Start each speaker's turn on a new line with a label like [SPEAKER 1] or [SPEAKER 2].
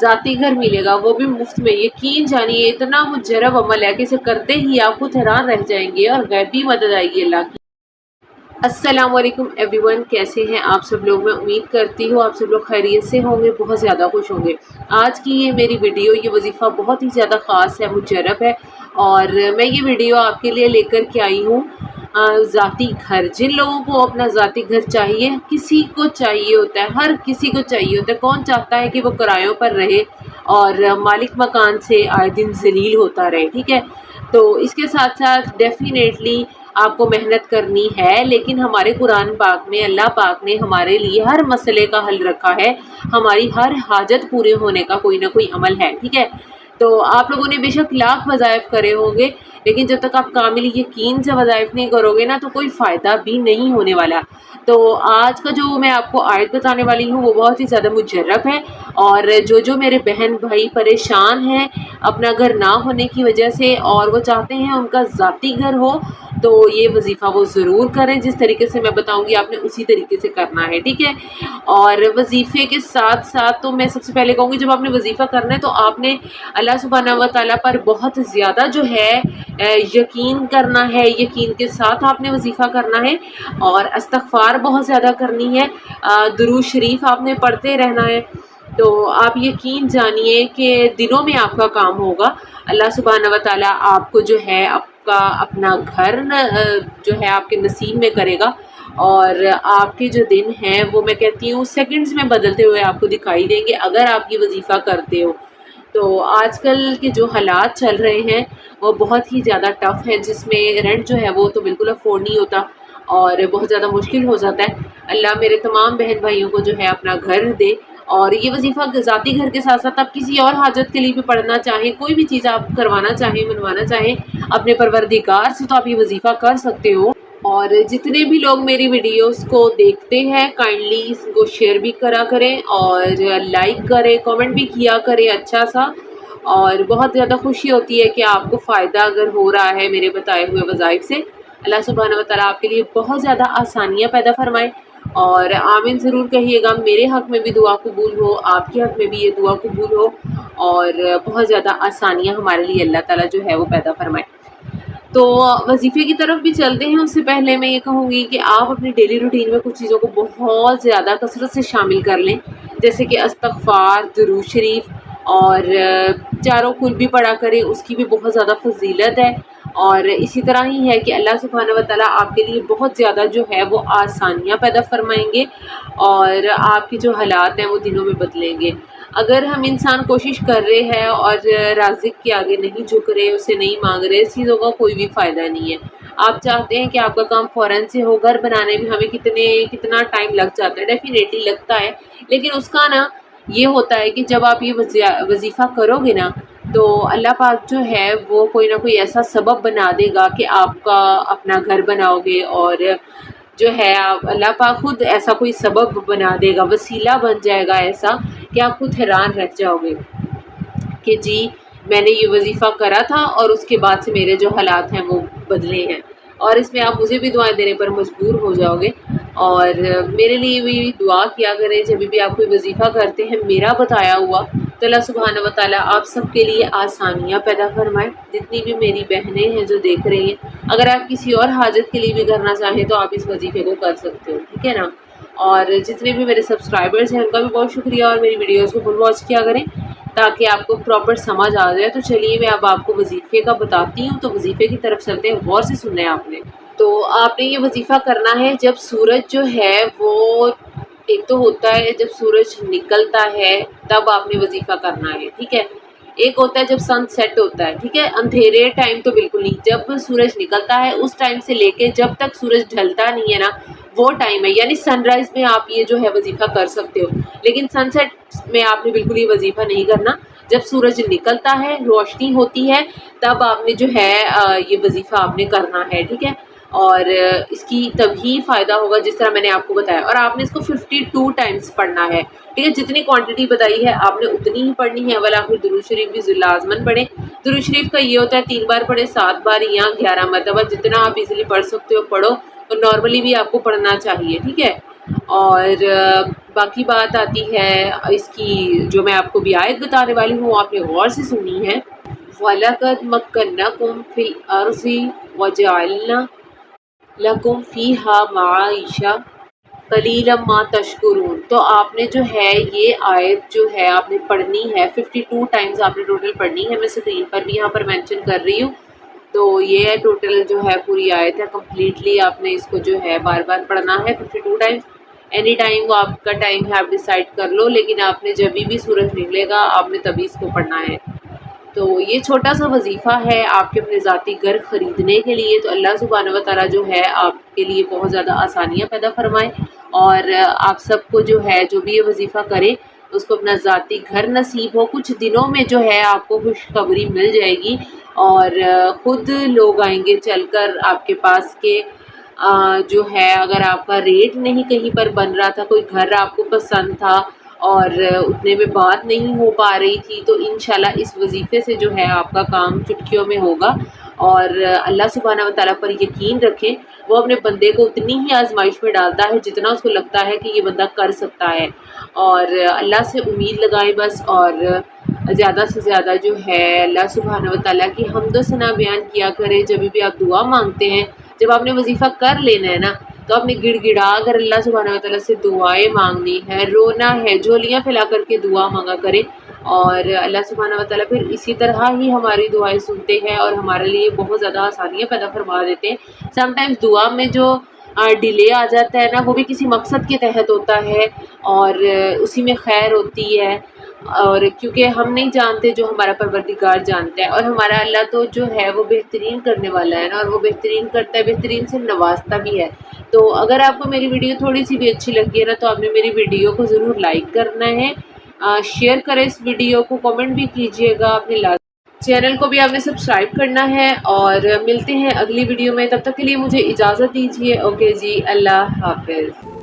[SPEAKER 1] ذاتی گھر ملے گا، وہ بھی مفت میں۔ یقین جانیے اتنا مجرب عمل ہے کہ اسے کرتے ہی آپ خود حیران رہ جائیں گے اور غیبی مدد آئے گی اللہ کی۔ السلام علیکم ایوری ون، کیسے ہیں آپ سب لوگ؟ میں امید کرتی ہوں آپ سب لوگ خیریت سے ہوں گے، بہت زیادہ خوش ہوں گے۔ آج کی یہ میری ویڈیو، یہ وظیفہ بہت ہی زیادہ خاص ہے، مجرب ہے، اور میں یہ ویڈیو آپ کے لیے لے کر کے آئی ہوں ذاتی گھر۔ جن لوگوں کو اپنا ذاتی گھر چاہیے، کسی کو چاہیے ہوتا ہے، ہر کسی کو چاہیے ہوتا ہے۔ کون چاہتا ہے کہ وہ کرایوں پر رہے اور مالک مکان سے آئے دن ذلیل ہوتا رہے؟ ٹھیک ہے، تو اس کے ساتھ ساتھ ڈیفینیٹلی آپ کو محنت کرنی ہے، لیکن ہمارے قرآن پاک میں اللہ پاک نے ہمارے لیے ہر مسئلے کا حل رکھا ہے، ہماری ہر حاجت پورے ہونے کا کوئی نہ کوئی عمل ہے۔ ٹھیک ہے، تو آپ لوگوں نے بے شک لاکھ وظائف کرے ہوں گے، لیکن جب تک آپ کامل یقین سے وظائف نہیں کرو گے نا، تو کوئی فائدہ بھی نہیں ہونے والا۔ تو آج کا جو میں آپ کو آیت بتانے والی ہوں وہ بہت ہی زیادہ مجرب ہے، اور جو میرے بہن بھائی پریشان ہیں اپنا گھر نہ ہونے کی وجہ سے، اور وہ چاہتے ہیں ان کا ذاتی گھر ہو، تو یہ وظیفہ وہ ضرور کریں۔ جس طریقے سے میں بتاؤں گی آپ نے اسی طریقے سے کرنا ہے، ٹھیک ہے۔ اور وظیفے کے ساتھ ساتھ تو میں سب سے پہلے کہوں گی، جب آپ نے وظیفہ کرنا ہے تو آپ نے اللہ سبحانہ و تعالیٰ پر بہت زیادہ جو ہے یقین کرنا ہے، یقین کے ساتھ آپ نے وظیفہ کرنا ہے، اور استغفار بہت زیادہ کرنی ہے، درود شریف آپ نے پڑھتے رہنا ہے۔ تو آپ یقین جانیے کہ دنوں میں آپ کا کام ہوگا، اللہ سبحانہ و تعالیٰ آپ کو جو ہے آپ کا اپنا گھر جو ہے آپ کے نصیب میں کرے گا، اور آپ کے جو دن ہیں وہ میں کہتی ہوں سیکنڈز میں بدلتے ہوئے آپ کو دکھائی دیں گے اگر آپ یہ وظیفہ کرتے ہو۔ تو آج کل کے جو حالات چل رہے ہیں وہ بہت ہی زیادہ ٹف ہے، جس میں رینٹ جو ہے وہ تو بالکل افورڈ نہیں ہوتا اور بہت زیادہ مشکل ہو جاتا ہے۔ اللہ میرے تمام بہن بھائیوں کو جو ہے اپنا گھر دے، اور یہ وظیفہ ذاتی گھر کے ساتھ ساتھ آپ کسی اور حاجت کے لیے بھی پڑھنا چاہیں، کوئی بھی چیز آپ کروانا چاہیں، منوانا چاہیں اپنے پروردگار سے، تو آپ یہ وظیفہ کر سکتے ہو۔ اور جتنے بھی لوگ میری ویڈیوز کو دیکھتے ہیں کائنڈلی اس کو شیئر بھی کرا کریں، اور لائک کریں، کامنٹ بھی کیا کریں اچھا سا، اور بہت زیادہ خوشی ہوتی ہے کہ آپ کو فائدہ اگر ہو رہا ہے میرے بتائے ہوئے وظائف سے۔ اللہ سبحانہ و تعالیٰ آپ کے لیے بہت زیادہ آسانیاں پیدا فرمائے، اور آمین ضرور کہیے گا۔ میرے حق میں بھی دعا قبول ہو، آپ کے حق میں بھی یہ دعا قبول ہو، اور بہت زیادہ آسانیاں ہمارے لیے اللہ تعالیٰ جو ہے وہ پیدا فرمائے۔ تو وظیفے کی طرف بھی چلتے ہیں، اس سے پہلے میں یہ کہوں گی کہ آپ اپنی ڈیلی روٹین میں کچھ چیزوں کو بہت زیادہ کثرت سے شامل کر لیں، جیسے کہ استغفار، درود شریف، اور چاروں کل بھی پڑھا کریں، اس کی بھی بہت زیادہ فضیلت ہے۔ اور اسی طرح ہی ہے کہ اللہ سبحانہ و تعالیٰ آپ کے لیے بہت زیادہ جو ہے وہ آسانیاں پیدا فرمائیں گے، اور آپ کے جو حالات ہیں وہ دنوں میں بدلیں گے۔ اگر ہم انسان کوشش کر رہے ہیں اور رازق کے آگے نہیں جھک رہے، اسے نہیں مانگ رہے، اس چیزوں کا کوئی بھی فائدہ نہیں ہے۔ آپ چاہتے ہیں کہ آپ کا کام فوراً سے ہو، گھر بنانے میں ہمیں کتنا ٹائم لگ جاتا ہے، ڈیفینیٹلی لگتا ہے، لیکن اس کا نا یہ ہوتا ہے کہ جب آپ یہ وظیفہ کرو گے نا، تو اللہ پاک جو ہے وہ کوئی نہ کوئی ایسا سبب بنا دے گا کہ آپ کا اپنا گھر بناؤ گے، اور جو ہے اللہ پاک خود ایسا کوئی سبب بنا دے گا، وسیلہ بن جائے گا ایسا کہ آپ خود حیران رہ جاؤ گے کہ جی میں نے یہ وظیفہ کرا تھا اور اس کے بعد سے میرے جو حالات ہیں وہ بدلے ہیں، اور اس میں آپ مجھے بھی دعائیں دینے پر مجبور ہو جاؤ گے۔ اور میرے لیے بھی دعا کیا کریں جب بھی آپ کوئی وظیفہ کرتے ہیں میرا بتایا ہوا، تو اللہ سبحانہ و تعالیٰ آپ سب کے لیے آسانیاں پیدا فرمائے۔ جتنی بھی میری بہنیں ہیں جو دیکھ رہی ہیں، اگر آپ کسی اور حاجت کے لیے بھی کرنا چاہیں تو آپ اس وظیفے کو کر سکتے ہو، ٹھیک ہے نا۔ اور جتنے بھی میرے سبسکرائبرز ہیں ان کا بھی بہت شکریہ، اور میری ویڈیوز کو فل واچ کیا کریں تاکہ آپ کو پراپر سمجھ آ جائے۔ تو چلیے میں اب آپ کو وظیفے کا بتاتی ہوں، تو وظیفے کی طرف چلتے ہیں، غور سے سننا ہے آپ نے۔ تو آپ نے یہ وظیفہ کرنا ہے جب سورج جو ہے وہ، ایک تو ہوتا ہے جب سورج نکلتا ہے تب آپ نے وظیفہ کرنا ہے، ٹھیک ہے۔ ایک ہوتا ہے جب سن سیٹ ہوتا ہے، ٹھیک ہے، اندھیرے ٹائم تو بالکل نہیں، جب سورج نکلتا ہے اس ٹائم سے لے کے جب تک سورج ڈھلتا نہیں ہے نا، وہ ٹائم ہے، یعنی سن رائز میں آپ یہ جو ہے وظیفہ کر سکتے ہو، لیکن سن سیٹ میں آپ نے بالکل یہ وظیفہ نہیں کرنا۔ جب سورج نکلتا ہے، روشنی ہوتی ہے، تب آپ نے جو ہے یہ وظیفہ آپ نے کرنا ہے، ٹھیک ہے۔ اور اس کی تبھی فائدہ ہوگا جس طرح میں نے آپ کو بتایا، اور آپ نے اس کو 52 ٹائمز پڑھنا ہے، ٹھیک ہے۔ جتنی کوانٹٹی بتائی ہے آپ نے اتنی ہی پڑھنی ہے۔ اول آخر درود شریف بھی لازماً پڑھیں۔ درود شریف کا یہ ہوتا ہے 3 بار پڑھیں، 7 بار یا 11 مرتبہ، جتنا آپ ایزیلی پڑھ سکتے ہو پڑھو، اور نارملی بھی آپ کو پڑھنا چاہیے، ٹھیک ہے۔ اور باقی بات آتی ہے اس کی، جو میں آپ کو بھی آیت بتانے والی ہوں، آپ نے غور سے سنی ہے۔ وَلَقَدْ مَكَّنَّاكُمْ فِي الْأَرْضِ وَجَعَلْنَا لَكُمْ فِيهَا مَعَائِشَ قَلِيلًا مَا تَشْكُرُونَ۔ تو آپ نے جو ہے یہ آیت جو ہے آپ نے پڑھنی ہے 52 ٹائمز آپ نے ٹوٹل پڑھنی ہے۔ میں اسکرین پر بھی یہاں پر مینشن کر رہی ہوں۔ تو یہ ٹوٹل جو ہے پوری آیت ہے، کمپلیٹلی آپ نے اس کو جو ہے بار بار پڑھنا ہے 52 ٹائمز۔ اینی ٹائم وہ آپ کا ٹائم ہے، آپ ڈیسائیڈ کر لو، لیکن آپ نے جب بھی سورج نکلے گا آپ نے تبھی اس کو پڑھنا ہے۔ تو یہ چھوٹا سا وظیفہ ہے آپ کے اپنے ذاتی گھر خریدنے کے لیے، تو اللہ سبحانہ و تعالیٰ جو ہے آپ کے لیے بہت زیادہ آسانیاں پیدا فرمائے، اور آپ سب کو جو ہے جو بھی یہ وظیفہ کرے اس کو اپنا ذاتی گھر نصیب ہو۔ کچھ دنوں میں جو ہے آپ کو خوشخبری مل جائے گی، اور خود لوگ آئیں گے چل کر آپ کے پاس کہ جو ہے اگر آپ کا ریٹ نہیں کہیں پر بن رہا تھا، کوئی گھر آپ کو پسند تھا اور اتنے میں بات نہیں ہو پا رہی تھی، تو انشاءاللہ اس وظیفے سے جو ہے آپ کا کام چٹکیوں میں ہوگا۔ اور اللہ سبحانہ و تعالیٰ پر یقین رکھیں، وہ اپنے بندے کو اتنی ہی آزمائش میں ڈالتا ہے جتنا اس کو لگتا ہے کہ یہ بندہ کر سکتا ہے، اور اللہ سے امید لگائیں بس، اور زیادہ سے زیادہ جو ہے اللہ سبحانہ و تعالیٰ کی حمد و ثنا بیان کیا کریں۔ جب بھی آپ دعا مانگتے ہیں، جب آپ نے وظیفہ کر لینا ہے نا، تو آپ نے گڑ گڑا کر اللہ سبحانہ و تعالیٰ سے دعائیں مانگنی ہے، رونا ہے، جھولیاں پھیلا کر کے دعا مانگا کریں، اور اللہ سبحانہ و تعالیٰ پھر اسی طرح ہی ہماری دعائیں سنتے ہیں اور ہمارے لیے بہت زیادہ آسانیاں پیدا فرما دیتے ہیں۔ سم ٹائمز دعا میں جو ڈیلے آ جاتا ہے نا، وہ بھی کسی مقصد کے تحت ہوتا ہے، اور اسی میں خیر ہوتی ہے، اور کیونکہ ہم نہیں جانتے جو ہمارا پروردگار جانتا ہے، اور ہمارا اللہ تو جو ہے وہ بہترین کرنے والا ہے نا، اور وہ بہترین کرتا ہے، بہترین سے نوازتا بھی ہے۔ تو اگر آپ کو میری ویڈیو تھوڑی سی بھی اچھی لگی ہے نا، تو آپ نے میری ویڈیو کو ضرور لائک کرنا ہے، شیئر کریں اس ویڈیو کو، کامنٹ بھی کیجیے گا، اپنے چینل کو بھی آپ نے سبسکرائب کرنا ہے، اور ملتے ہیں اگلی ویڈیو میں۔ تب تک کے لیے مجھے اجازت دیجیے، اوکے جی، اللہ حافظ۔